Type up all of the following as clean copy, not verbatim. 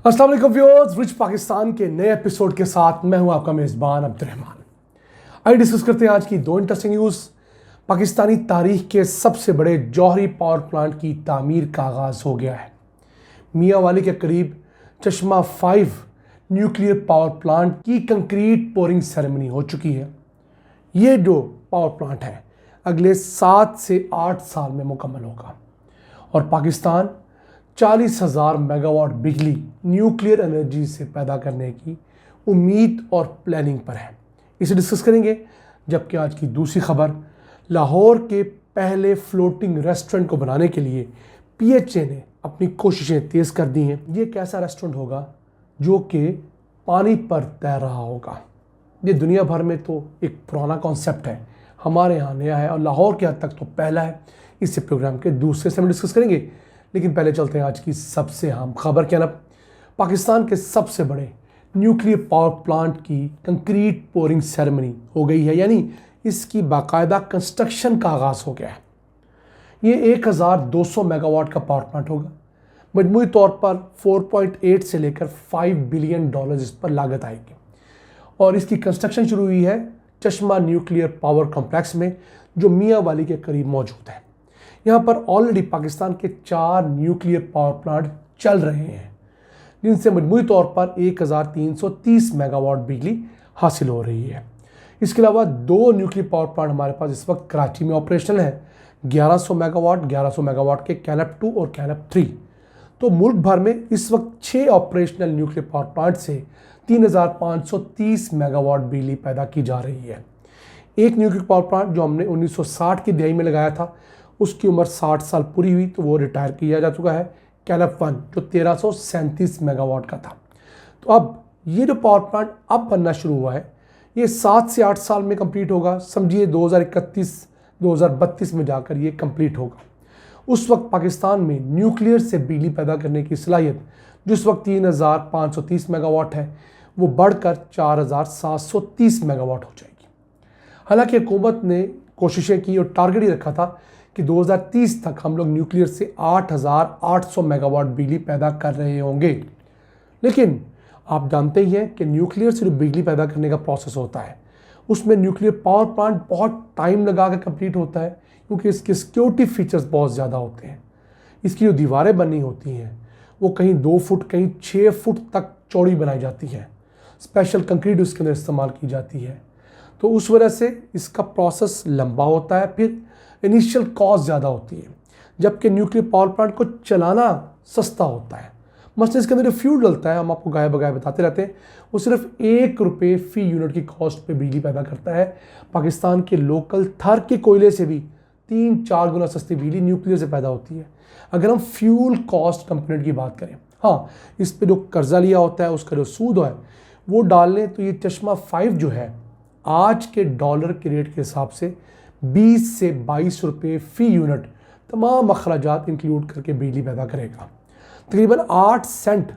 अस्सलाम वालेकुम viewers, rich Pakistan के नए एपिसोड के साथ मैं हूं आपका मेज़बान अब्दुर्रहमान। आइए डिस्कस करते हैं आज की दो इंटरेस्टिंग न्यूज़। पाकिस्तानी तारीख के सबसे बड़े जौहरी पावर प्लांट की तामीर का आगाज़ हो गया है। मियाँ वाली के करीब चश्मा 5 न्यूक्लियर पावर प्लांट की कंक्रीट पोरिंग सेरेमनी हो चुकी है। ये जो पावर प्लांट है अगले 7 से 8 साल में मुकम्मल होगा और पाकिस्तान 40,000 मेगावाट बिजली न्यूक्लियर एनर्जी से पैदा करने की उम्मीद और प्लानिंग पर है। इसे डिस्कस करेंगे। जबकि आज की दूसरी खबर, लाहौर के पहले फ्लोटिंग रेस्टोरेंट को बनाने के लिए पीएचए ने अपनी कोशिशें तेज़ कर दी हैं। ये एक ऐसा रेस्टोरेंट होगा जो कि पानी पर तैर रहा होगा। ये दुनिया भर में तो एक पुराना कॉन्सेप्ट है, हमारे यहाँ नया है और लाहौर के हद तक तो पहला है। इसे प्रोग्राम के दूसरे से हम डिस्कस करेंगे, लेकिन पहले चलते हैं आज की सबसे अहम खबर की तरफ। पाकिस्तान के सबसे बड़े न्यूक्लियर पावर प्लांट की कंक्रीट पोरिंग सेरेमनी हो गई है, यानी इसकी बाकायदा कंस्ट्रक्शन का आगाज़ हो गया है। ये 1200 मेगावाट का पावर प्लांट होगा। मजमूई तौर पर 4.8 से लेकर $5 बिलियन इस पर लागत आएगी और इसकी कंस्ट्रक्शन शुरू हुई है चश्मा न्यूक्लियर पावर कॉम्प्लेक्स में, जो मियाँ वाली के करीब मौजूद है। यहाँ पर ऑलरेडी पाकिस्तान के 4 न्यूक्लियर पावर प्लांट चल रहे हैं, जिनसे मजमूई तौर पर 1330 मेगावाट बिजली हासिल हो रही है। इसके अलावा 2 न्यूक्लियर पावर प्लांट हमारे पास इस वक्त कराची में ऑपरेशनल है। 1100 मेगावाट के कैनप 2 और कैनप 3। तो मुल्क भर में इस वक्त 6 ऑपरेशनल न्यूक्लियर पावर प्लांट से 3530 मेगावाट बिजली पैदा की जा रही है। एक न्यूक्लियर पावर प्लांट जो हमने 1960 की दहाई में लगाया था, उसकी उम्र 60 साल पूरी हुई तो वो रिटायर किया जा चुका है। कैनप 1 जो 1337 मेगावाट का था। तो अब ये जो पावर प्लांट अब बनना शुरू हुआ है, ये 7 से 8 साल में कंप्लीट होगा। समझिए 2031-2032 में जाकर ये कंप्लीट होगा। उस वक्त पाकिस्तान में न्यूक्लियर से बिजली पैदा करने की सलाहियत, जो इस वक्त 3530 मेगावाट है, वो बढ़कर 4730 मेगावाट हो जाएगी। हालांकि हुकूमत ने कोशिशें की और टारगेट ही रखा था कि 2030 तक हम लोग न्यूक्लियर से 8800 मेगावाट बिजली पैदा कर रहे होंगे। लेकिन आप जानते ही हैं कि न्यूक्लियर से जो बिजली पैदा करने का प्रोसेस होता है, उसमें न्यूक्लियर पावर प्लांट बहुत टाइम लगा कर कंप्लीट होता है, क्योंकि इसके सिक्योरिटी फीचर्स बहुत ज़्यादा होते हैं। इसकी जो दीवारें बनी होती हैं वो कहीं 2 फुट कहीं 6 फुट तक चौड़ी बनाई जाती हैं। स्पेशल कंक्रीट उसके अंदर इस्तेमाल की जाती है, तो उस वजह से इसका प्रोसेस लंबा होता है। फिर इनिशियल कॉस्ट ज़्यादा होती है, जबकि न्यूक्लियर पावर प्लांट को चलाना सस्ता होता है। मसलन इसके अंदर जो फ्यूल डलता है, हम आपको गाय बगाए बताते रहते हैं, वो सिर्फ ₹1 फी यूनिट की कॉस्ट पे बिजली पैदा करता है। पाकिस्तान के लोकल थर के कोयले से भी 3-4 गुना सस्ती बिजली न्यूक्लियर से पैदा होती है। अगर हम फ्यूल कॉस्ट कंपोनेंट की बात करें, हाँ, इस पर जो कर्जा लिया होता है उसका जो सूद है वो डाल लें, तो ये चश्मा 5 जो है आज के डॉलर के रेट के हिसाब से 20 से ₹22 फी यूनिट तमाम अखराजात इंक्लूड करके बिजली पैदा करेगा। तकरीबन 8 सेंट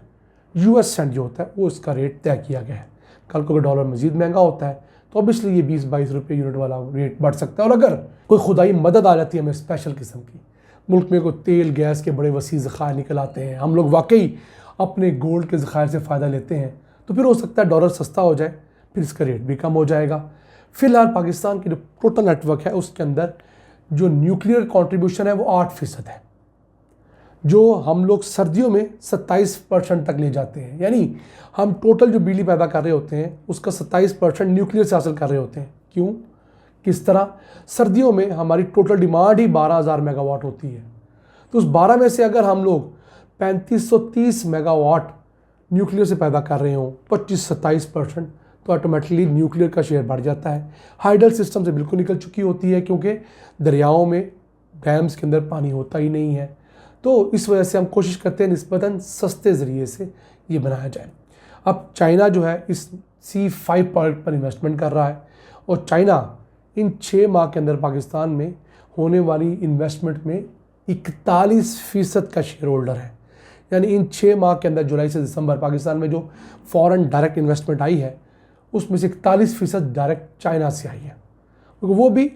US सेंट जो होता है वो इसका रेट तय किया गया है। कल को अगर डॉलर मज़ीद महंगा होता है तो ऑब्वियसली ये 20-22 रुपये यूनिट वाला रेट बढ़ सकता है। और अगर कोई खुदाई मदद आ जाती है हमें स्पेशल किस्म की, मुल्क में कोई तेल गैस के बड़े वसी ज़खायर निकल आते हैं, हम लोग वाकई अपने गोल्ड के ज़खायर से फ़ायदा लेते हैं, तो फिर हो सकता है डॉलर सस्ता हो जाए, फिर इसका रेट भी कम हो जाएगा। फिलहाल पाकिस्तान के जो टोटल नेटवर्क है उसके अंदर जो न्यूक्लियर कंट्रीब्यूशन है वो 8% है, जो हम लोग सर्दियों में 27% तक ले जाते हैं। यानी हम टोटल जो बिजली पैदा कर रहे होते हैं उसका 27% न्यूक्लियर से हासिल कर रहे होते हैं। क्यों, किस तरह? सर्दियों में हमारी टोटल डिमांड ही 12,000 मेगावाट होती है, तो उस 12 में से अगर हम लोग 3530 मेगावाट न्यूक्लियर से पैदा कर रहे हों, 25-27%, तो ऑटोमेटिकली न्यूक्लियर का शेयर बढ़ जाता है। हाइडल सिस्टम से बिल्कुल निकल चुकी होती है, क्योंकि दरियाओं में डैम्स के अंदर पानी होता ही नहीं है। तो इस वजह से हम कोशिश करते हैं निस्बतन सस्ते ज़रिए से ये बनाया जाए। अब चाइना जो है इस C5 प्रोजेक्ट पर इन्वेस्टमेंट कर रहा है, और चाइना इन 6 माह के अंदर पाकिस्तान में होने वाली इन्वेस्टमेंट में 41% का शेयर होल्डर है। यानी इन 6 माह के अंदर जुलाई से दिसंबर पाकिस्तान में जो फॉरेन डायरेक्ट इन्वेस्टमेंट आई है उसमें से 41% डायरेक्ट चाइना से आई है। वो भी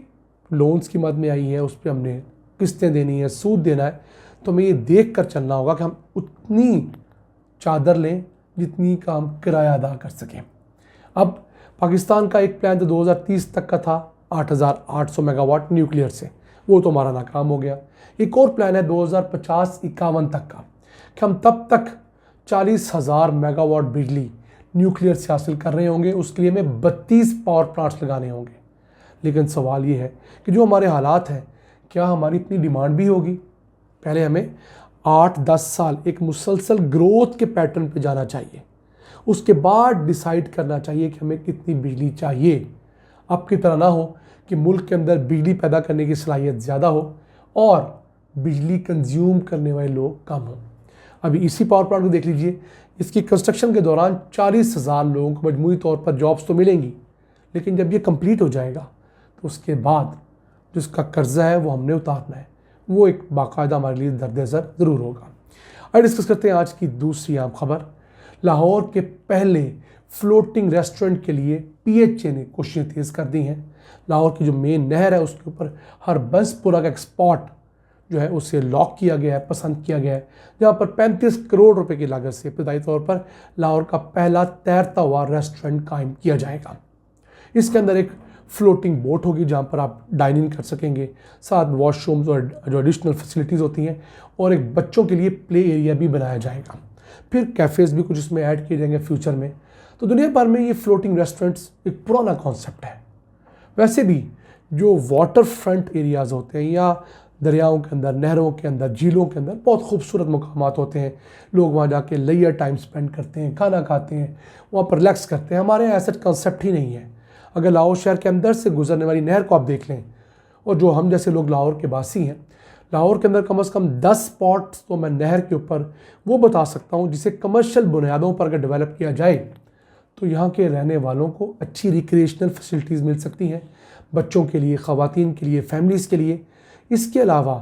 लोन्स की मद में आई है, उस पर हमने किस्तें देनी है, सूद देना है। तो हमें ये देख कर चलना होगा कि हम उतनी चादर लें जितनी का हम किराया अदा कर सकें। अब पाकिस्तान का एक प्लान तो 2030 तक का था 8,800 मेगावाट न्यूक्लियर से, वो तो हमारा नाकाम हो गया। एक और प्लान है 2050-51 तक का कि हम तब तक 40,000 मेगावाट बिजली न्यूक्लियर से हासिल कर रहे होंगे। उसके लिए हमें 32 पावर प्लांट्स लगाने होंगे। लेकिन सवाल ये है कि जो हमारे हालात हैं, क्या हमारी इतनी डिमांड भी होगी? पहले हमें 8-10 साल एक मुसलसल ग्रोथ के पैटर्न पे जाना चाहिए, उसके बाद डिसाइड करना चाहिए कि हमें कितनी बिजली चाहिए। अब की तरह ना हो कि मुल्क के अंदर बिजली पैदा करने की सलाहियत ज़्यादा हो और बिजली कंज्यूम करने वाले लोग कम हों। अभी इसी पावर प्लांट को देख लीजिए, इसकी कंस्ट्रक्शन के दौरान 40,000 लोगों को मजमूई तौर पर जॉब्स तो मिलेंगी, लेकिन जब ये कंप्लीट हो जाएगा तो उसके बाद जिसका कर्जा है वो हमने उतारना है, वो एक बाकायदा हमारे लिए दर्द-ए-ज़र ज़रूर होगा। आइए डिस्कस करते हैं आज की दूसरी आम खबर। लाहौर के पहले फ्लोटिंग रेस्टोरेंट के लिए PHA ने कोशिशें तेज़ कर दी हैं। लाहौर की जो मेन नहर है उसके ऊपर हरबंसपुरा का एक स्पॉट जो है उसे लॉक किया गया है, पसंद किया गया है, जहाँ पर 35 करोड़ रुपए की लागत से इब्तदाई तौर पर लाहौर का पहला तैरता हुआ रेस्टोरेंट कायम किया जाएगा। इसके अंदर एक फ्लोटिंग बोट होगी जहाँ पर आप डाइनिंग कर सकेंगे, साथ वॉशरूम्स और जो एडिशनल फैसिलिटीज़ होती हैं, और एक बच्चों के लिए प्ले एरिया भी बनाया जाएगा। फिर कैफ़ेज़ भी कुछ इसमें ऐड किए जाएंगे फ्यूचर में। तो दुनिया भर में ये फ्लोटिंग रेस्टोरेंट्स एक पुराना कॉन्सेप्ट है। वैसे भी जो वाटर फ्रंट एरियाज़ होते हैं या दरियाओं के अंदर, नहरों के अंदर, झीलों के अंदर बहुत खूबसूरत मुकामात होते हैं। लोग वहाँ जाके लेयर टाइम स्पेंड करते हैं, खाना खाते हैं, वहाँ पर रिलैक्स करते हैं। हमारे यहाँ ऐसा कॉन्सेप्ट ही नहीं है। अगर लाहौर शहर के अंदर से गुजरने वाली नहर को आप देख लें, और जो हम जैसे लोग लाहौर के वासी हैं, लाहौर के अंदर कम से कम 10 स्पॉट्स तो मैं नहर के ऊपर वो बता सकता हूँ जिसे कमर्शियल बुनियादों पर अगर डेवलप किया जाए तो यहाँ के रहने वालों को अच्छी रिक्रिएशनल फैसिलिटीज़ मिल सकती हैं, बच्चों के लिए, ख़वातीन के लिए, फैमिलीज़ के लिए। इसके अलावा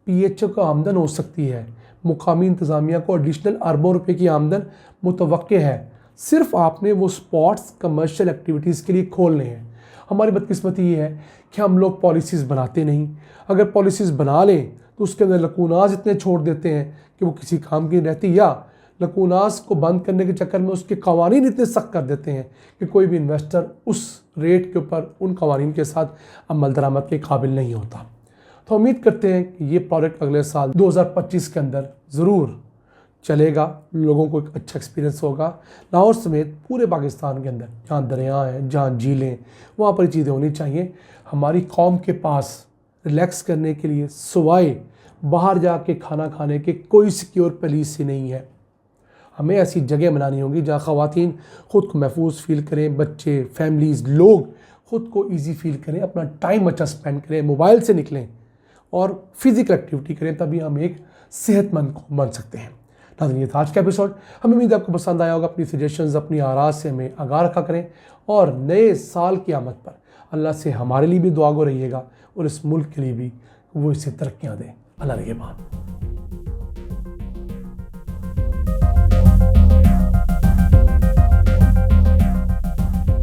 PHA को आमदन हो सकती है। मुकामी इंतज़ामिया को एडिशनल अरबों रुपए की आमदन मुतवक्के है। सिर्फ आपने वो स्पॉट्स कमर्शियल एक्टिविटीज़ के लिए खोलने हैं। हमारी बदकिस्मती ये है कि हम लोग पॉलिसीज़ बनाते नहीं। अगर पॉलिसीज़ बना लें तो उसके अंदर लकूनाज इतने छोड़ देते हैं कि वो किसी काम की नहीं रहती, या लकूनाज को बंद करने के चक्कर में उसके कवानीन इतने सख्त कर देते हैं कि कोई भी इन्वेस्टर उस रेट के ऊपर उन कवानीन के साथ अमल दरामद के काबिल नहीं होता। तो उम्मीद करते हैं कि ये प्रोडक्ट अगले साल 2025 के अंदर ज़रूर चलेगा, लोगों को एक अच्छा एक्सपीरियंस होगा। लाहौर समेत पूरे पाकिस्तान के अंदर जहाँ दरिया हैं, जहाँ झीलें, वहाँ पर चीज़ें होनी चाहिए। हमारी कौम के पास रिलैक्स करने के लिए सिवाय बाहर जाके खाना खाने के कोई सिक्योर पॉलिसी नहीं है। हमें ऐसी जगह बनानी होगी जहाँ ख़वातीन ख़ुद को महफूज फील करें, बच्चे, फैमिलीज़, लोग ख़ुद को ईजी फील करें, अपना टाइम अच्छा स्पेंड करें, मोबाइल से निकलें और फिज़िकल एक्टिविटी करें, तभी हम एक सेहतमंद कौम बन सकते हैं। नाज़रीन, ये था आज का एपिसोड। हमें उम्मीद है आपको पसंद आया होगा। अपनी सजेशंस, अपनी आराज़ से हमें आगाह रखा करें, और नए साल की आमद पर अल्लाह से हमारे लिए भी दुआ गो रहिएगा और इस मुल्क के लिए भी वो इसे तरक्कियाँ दें। अल्लाह ने के बाद।